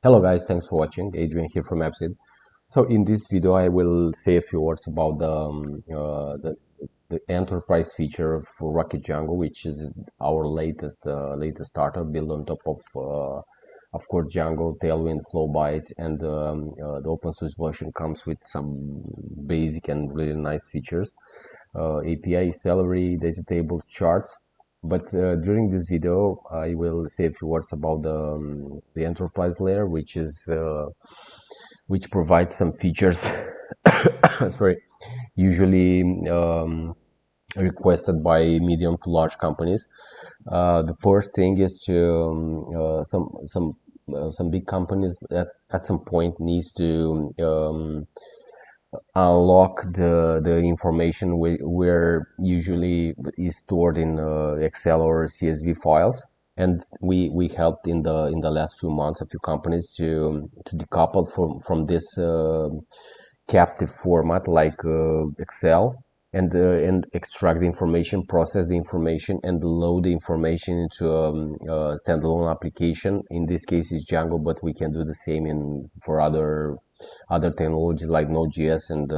Hello guys, thanks for watching. Adrian here from AppSeed. So in this video, I will say a few words about the enterprise feature for Rocket Django, which is our latest starter built on top of course, Django, Tailwind, Flowbyte, and the open source version comes with some basic and really nice features. API, salary, data tables, charts. But during this video, I will say a few words about the enterprise layer, which provides some features, sorry, usually requested by medium to large companies. The first thing is to some big companies at some point needs to unlock the information where usually is stored in Excel or CSV files, and we helped in the last few months a few companies to decouple from this captive format like Excel, and extract the information, process the information, and load the information into a standalone application. In this case, it's Django, but we can do the same in for other technologies like Node.js and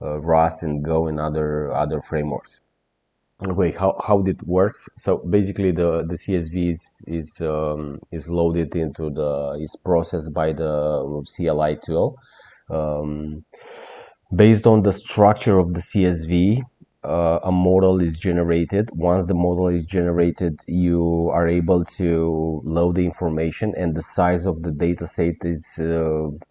Rust and Go and other frameworks. Okay, how it works? So basically, the CSV is loaded into is processed by the CLI tool. Um, Based on the structure of the CSV, a model is generated. Once the model is generated, you are able to load the information, and the size of the data set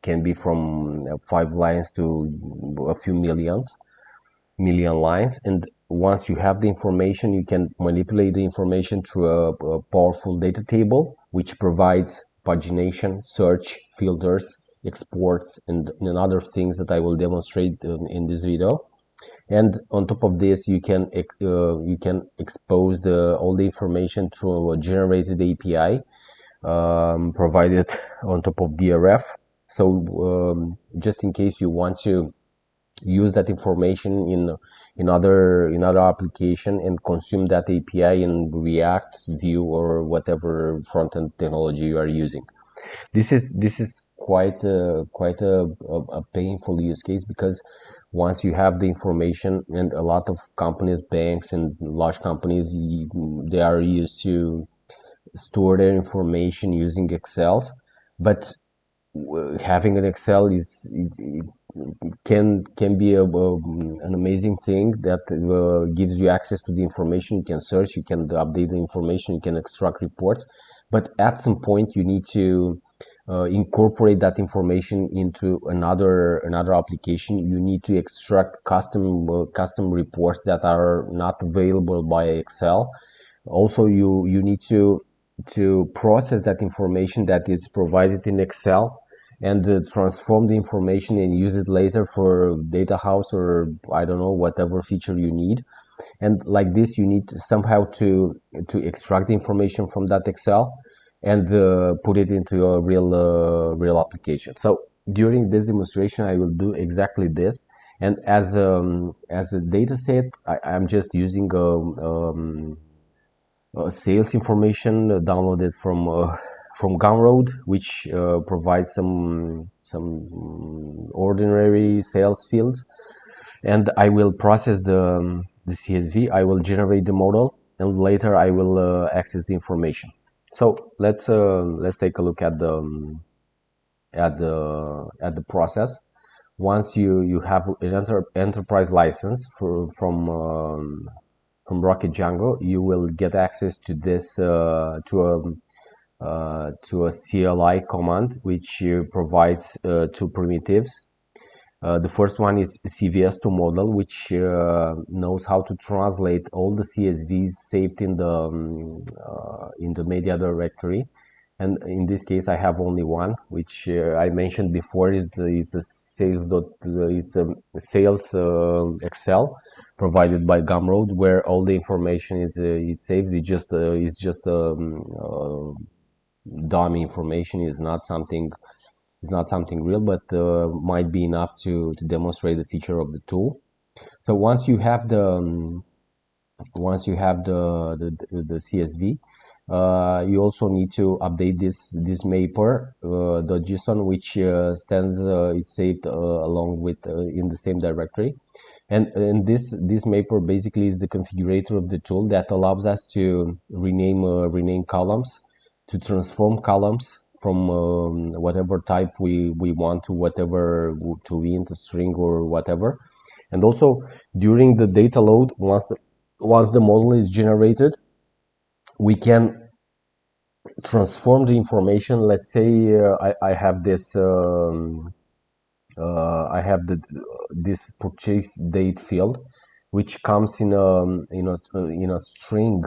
can be from 5 lines to a few million lines. And once you have the information, you can manipulate the information through a powerful data table, which provides pagination, search, filters, exports, and other things that I will demonstrate in this video. And on top of this, you can expose all the information through a generated API provided on top of DRF. So just in case you want to use that information in other application and consume that API in React, Vue, or whatever front-end technology you are using. This is quite a painful use case, because once you have the information, and a lot of companies, banks and large companies, they are used to store their information using Excels, but having an Excel can be an amazing thing that gives you access to the information. You can search, you can update the information, you can extract reports, but at some point you need to incorporate that information into another application. You need to extract custom reports that are not available by Excel. Also, you need to process that information that is provided in Excel, and transform the information and use it later for data house, or I don't know, whatever feature you need. And like this, you need to somehow to extract the information from that Excel and put it into a real application. So during this demonstration, I will do exactly this. And as a data set, I'm just using sales information downloaded from Gumroad, which provides some ordinary sales fields, and I will process the CSV. I will generate the model, and later I will access the information. So let's take a look at the process. Once you have an enterprise license from Rocket Django, you will get access to this to a CLI command, which provides two primitives. The first one is CVS to model, which knows how to translate all the CSVs saved in the media directory. And in this case, I have only one, which I mentioned before. It's a sales Excel provided by Gumroad, where all the information is saved. It's just dummy information. It's not something real, but might be enough to demonstrate the feature of the tool. So once you have the CSV, You also need to update this mapper .json, which stands is saved along with in the same directory. And this mapper basically is the configurator of the tool that allows us to rename columns, to transform columns from whatever type we want to whatever, to int, a string, or whatever. And also during the data load, once the model is generated, we can transform the information. Let's say I have this I have this purchase date field, which comes in a string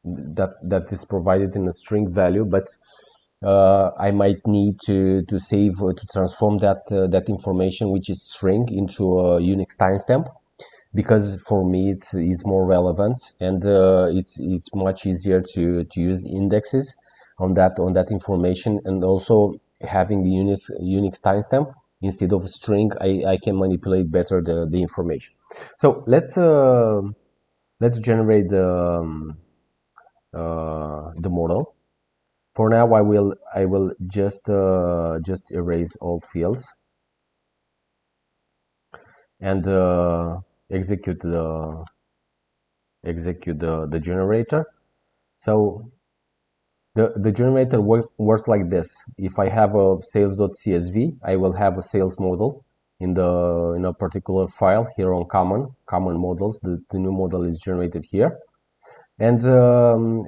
that is provided in a string value, but I might need to save to transform that information, which is string, into a Unix timestamp, because for me it's more relevant, and it's much easier to use indexes on that information, and also having the Unix timestamp instead of a string, I can manipulate better the information. So let's generate the model. For now, I will just erase all fields and execute the generator. So the generator works like this. If I have a sales.csv, I will have a sales model in a particular file here on common models. The new model is generated here. And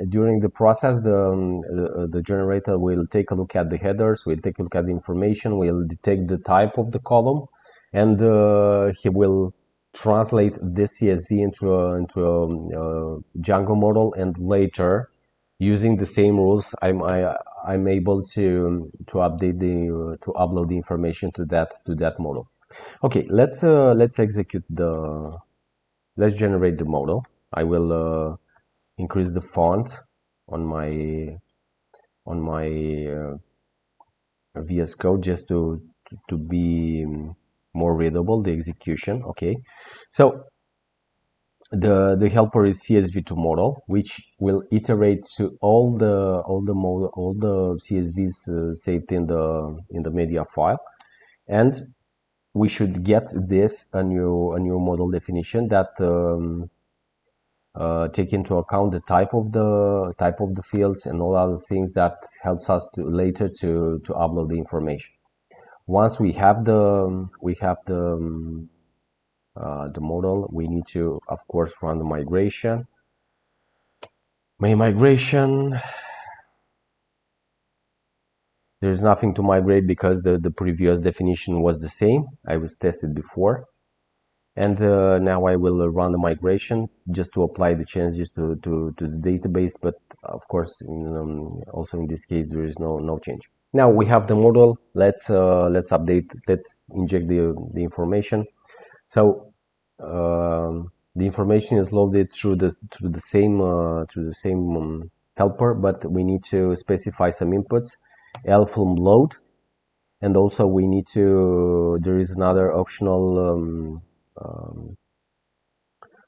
during the process, the generator will take a look at the headers, will take a look at the information, will detect the type of the column, and he will translate this CSV into a Django model, and later, using the same rules, I'm able to upload the information to that model. Okay, let's generate the model. I will increase the font on my VS Code, just to be more readable, the execution. Okay, so the helper is CSV2 model, which will iterate to all the CSVs saved in the media file, and we should get this a new model definition that take into account the type of the fields and all other things that helps us to later to upload the information. Once we have the model, we need to, of course, run the migration. There's nothing to migrate because the previous definition was the same. I was tested before. And now I will run the migration just to apply the changes to the database, but of course also in this case there is no change. Now we have the model. Let's inject the information. So the information is loaded through the same helper, but we need to specify some inputs. L from load, and also we need to, there is another optional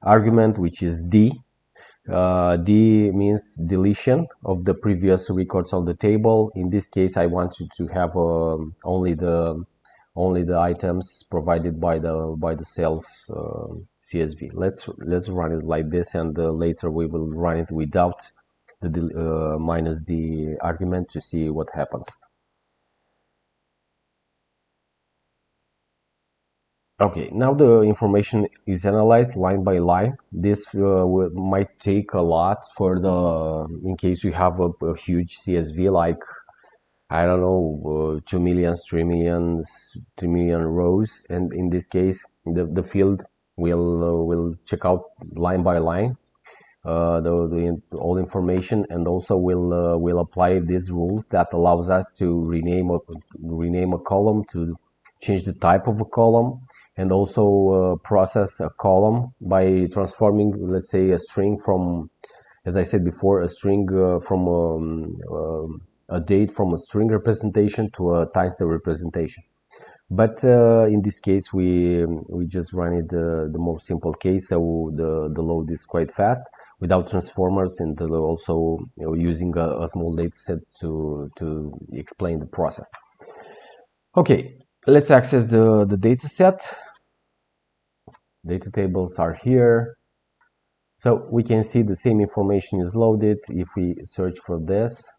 argument, which is D. D means deletion of the previous records on the table. In this case, I want you to have only the items provided by the sales CSV. Let's run it like this, and later we will run it without the minus the argument to see what happens. Okay, now the information is analyzed line by line. This might take a lot for in case you have a huge CSV, like, I don't know, 2 million, 3 million, 3 million rows. And in this case, the field will check out line by line all information, and also will apply these rules that allows us to rename a column, to change the type of a column, and also process a column by transforming, let's say, a string from, as I said before, a string from a date from a string representation to a timestamp representation. But in this case, we just run it the most simple case, so the load is quite fast. without transformers, and also using a small data set to explain the process. Okay, let's access the data set. Data tables are here. So we can see the same information is loaded. If we search for this,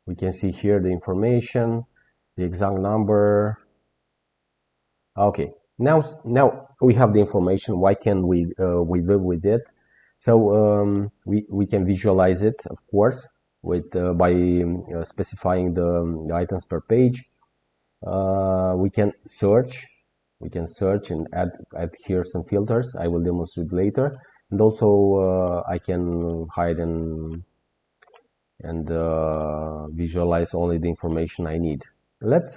we can see here the information, the exact number. Okay, now we have the information. Why can we live with it? So we can visualize it, of course, with by specifying the items per page. We can search and add here some filters. I will demonstrate later, and also I can hide and visualize only the information I need. Let's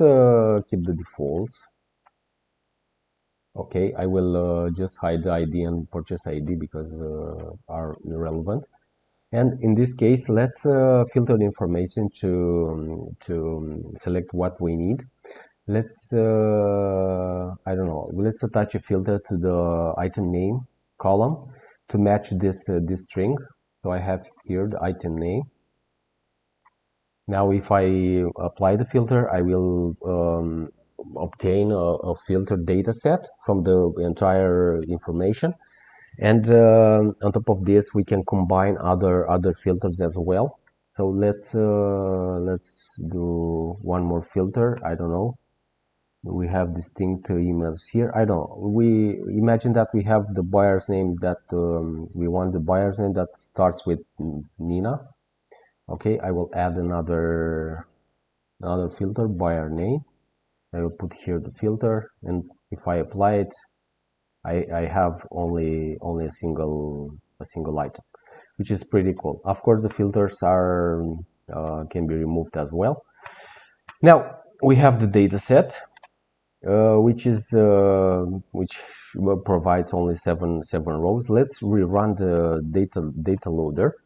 keep the defaults. Okay, I will just hide the ID and purchase ID because are irrelevant. And in this case, let's filter the information to select what we need. Let's I don't know, let's attach a filter to the item name column to match this string. So I have here the item name. Now if I apply the filter, I will obtain a filtered data set from the entire information, and on top of this we can combine other filters as well. So let's do one more filter. I don't know, we have distinct emails here. I don't know, we imagine that we have the buyer's name that we want the buyer's name that starts with Nina. Okay, I will add another filter, buyer name. I will put here the filter, and if I apply it, I have only a single item, which is pretty cool. Of course, the filters are can be removed as well. Now we have the data set, which provides only seven rows. Let's rerun the data loader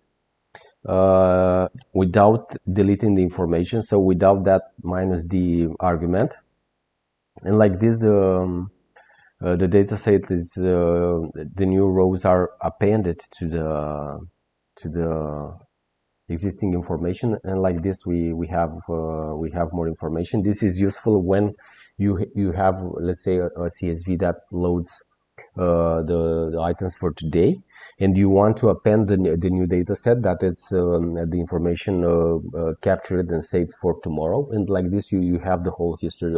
without deleting the information, so without that -d argument. And like this, the data set is the new rows are appended to the existing information, and like this we have more information. This is useful when you have, let's say, a CSV that loads the items for today, and you want to append the new data set that it's the information captured and saved for tomorrow. And like this, you have the whole history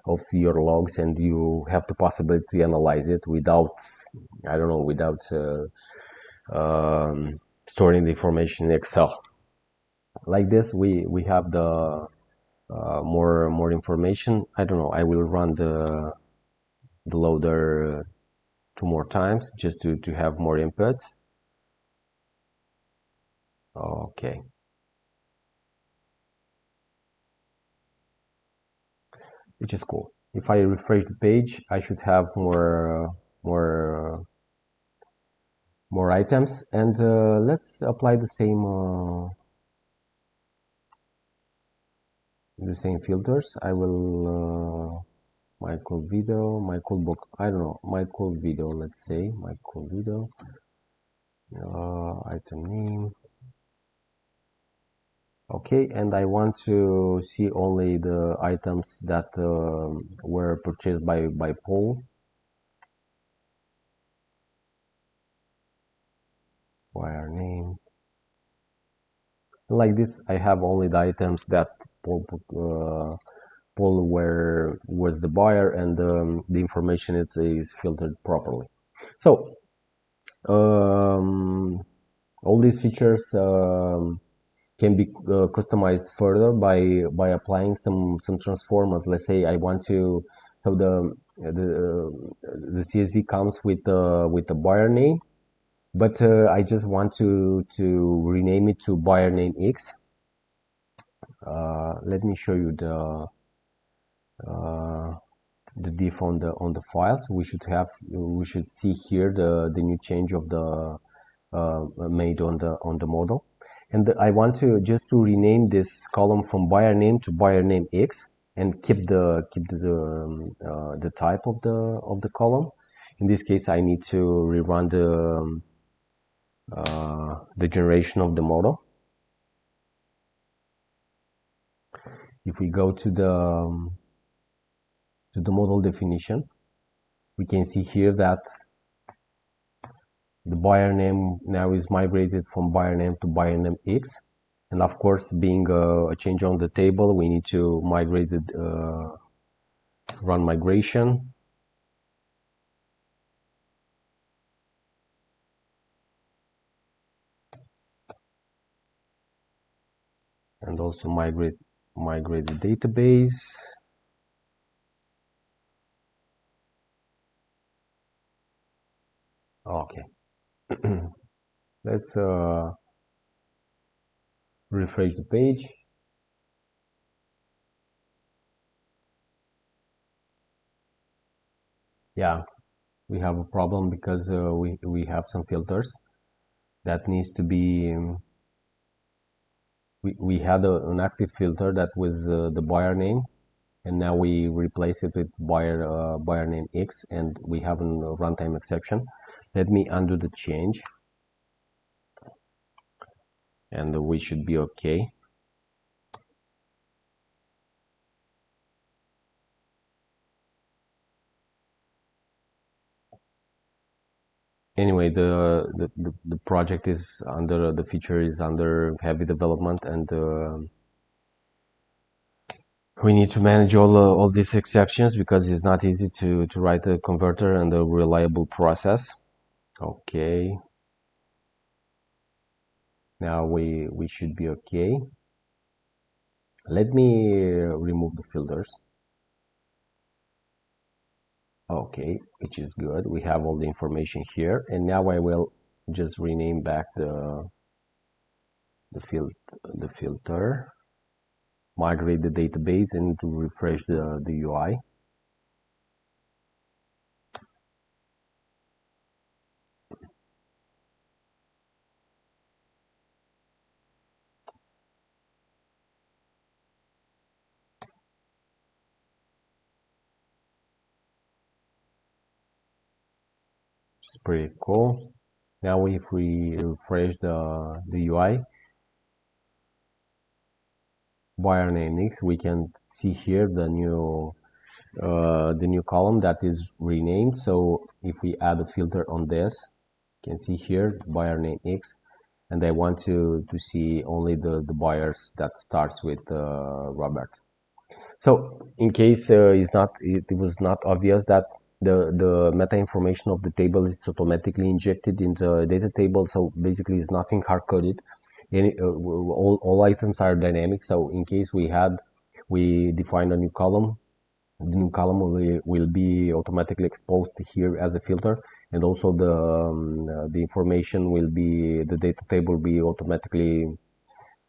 of your logs, and you have the possibility to analyze it without, I don't know, without storing the information in Excel. Like this, we have the more information. I don't know, I will run the loader 2 more times just to have more inputs. Okay. Which is cool. If I refresh the page, I should have more items, and let's apply the same filters. I will my cool video, my cool book, I don't know, my cool video, let's say my cool video, item name. Okay, and I want to see only the items that were purchased by Paul. Buyer name. Like this, I have only the items that Paul was the buyer, and the information is filtered properly. So all these features can be customized further by applying some transformers. Let's say I want to, so the CSV comes with the buyer name, but I just want to rename it to buyer name X. Let me show you the diff on the files. We should see here the new change of the made on the model, and I want to just to rename this column from buyer name to buyer name X, and keep the type of the column. In this case, I need to rerun the generation of the model. If we go to the model definition, we can see here that the buyer name now is migrated from buyer name to buyer name X, and of course, being a change on the table, we need to migrate it, run migration. And also migrate the database. Okay. Let's refresh the page. Yeah, we have a problem because we have some filters that needs to be we had an active filter that was the buyer name, and now we replace it with buyer name X, and we have a runtime exception. Let me undo the change, and we should be okay. Anyway, the project is under, the feature is under heavy development, and we need to manage all these exceptions because it's not easy to write a converter and a reliable process. Okay, now we should be okay. Let me remove the filters. Okay, which is good. We have all the information here, and now I will just rename back the filter, migrate the database, and to refresh the UI. It's pretty cool. Now if we refresh the UI, buyer name X, we can see here the new column that is renamed. So if we add a filter on this, you can see here buyer name X, and I want to see only the buyers that starts with Robert. So in case it was not obvious that the meta information of the table is automatically injected into the data table, so basically it's nothing hard coded. All items are dynamic. So in case we define a new column, the new column will be automatically exposed here as a filter, and also the information will be, the data table will be automatically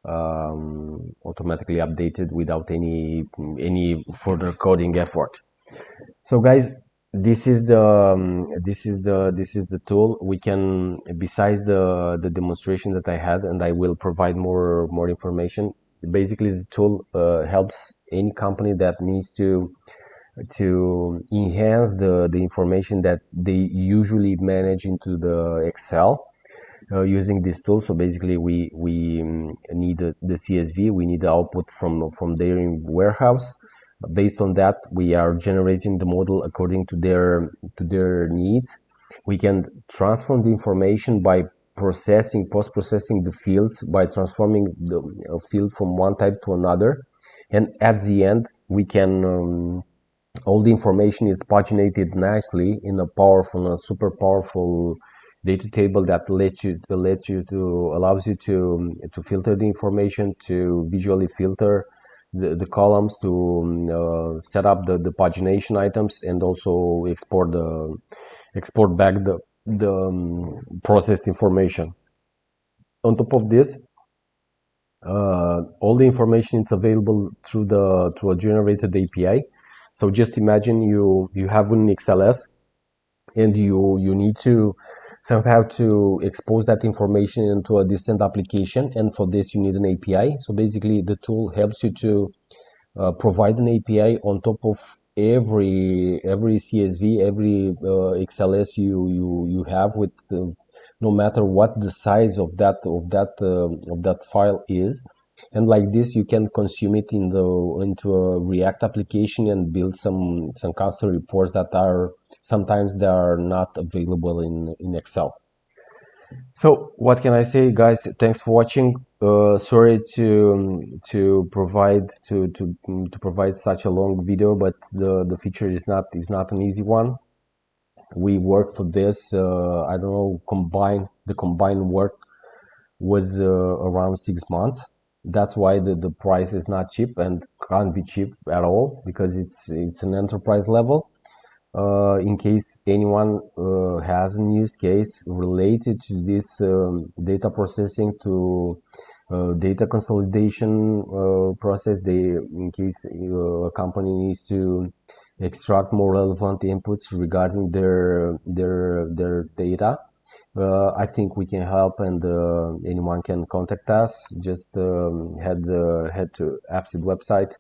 updated without any further coding effort. So guys, this is the tool. We can, besides the demonstration that I had, and I will provide more information. Basically, the tool helps any company that needs to enhance the information that they usually manage into the Excel using this tool. So basically we need the CSV, we need the output from their warehouse. Based on that, we are generating the model according to their needs. We can transform the information by post-processing the fields, by transforming the field from one type to another, and at the end we can all the information is paginated nicely in a super powerful data table that allows you to filter the information, to visually filter the columns, to set up the pagination items, and also export back the processed information. On top of this, all the information is available through a generated API. So just imagine you have an XLS, and you need to somehow to expose that information into a distant application, and for this you need an API. So basically the tool helps you to provide an API on top of every CSV, every XLS you have with no matter what the size of that file is. And like this you can consume it into a React application and build some custom reports that are sometimes they are not available in Excel. So what can I say, guys? Thanks for watching. Sorry to provide such a long video, but the feature is not an easy one. We worked for this. I don't know. The combined work was around 6 months. That's why the price is not cheap and can't be cheap at all, because it's an enterprise level. In case anyone has a use case related to this data processing, to data consolidation process, in case a company needs to extract more relevant inputs regarding their data, I think we can help, and anyone can contact us. Just head to AppSeed website.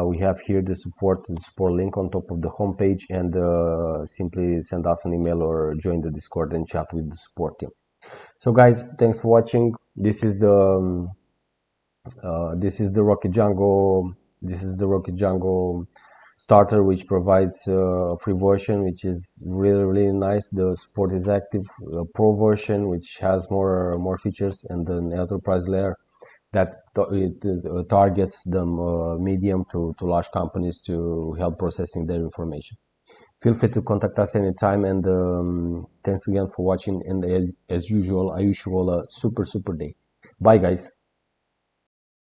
We have here the support link on top of the homepage, and simply send us an email or join the Discord and chat with the support team. So guys, thanks for watching. This is the Rocket Django. This is the Rocket Django starter, which provides a free version, which is really nice. The support is active. A pro version, which has more features, and an enterprise layer that targets the medium to large companies to help processing their information. Feel free to contact us anytime, and thanks again for watching. And as usual, I wish you all a super day. Bye guys.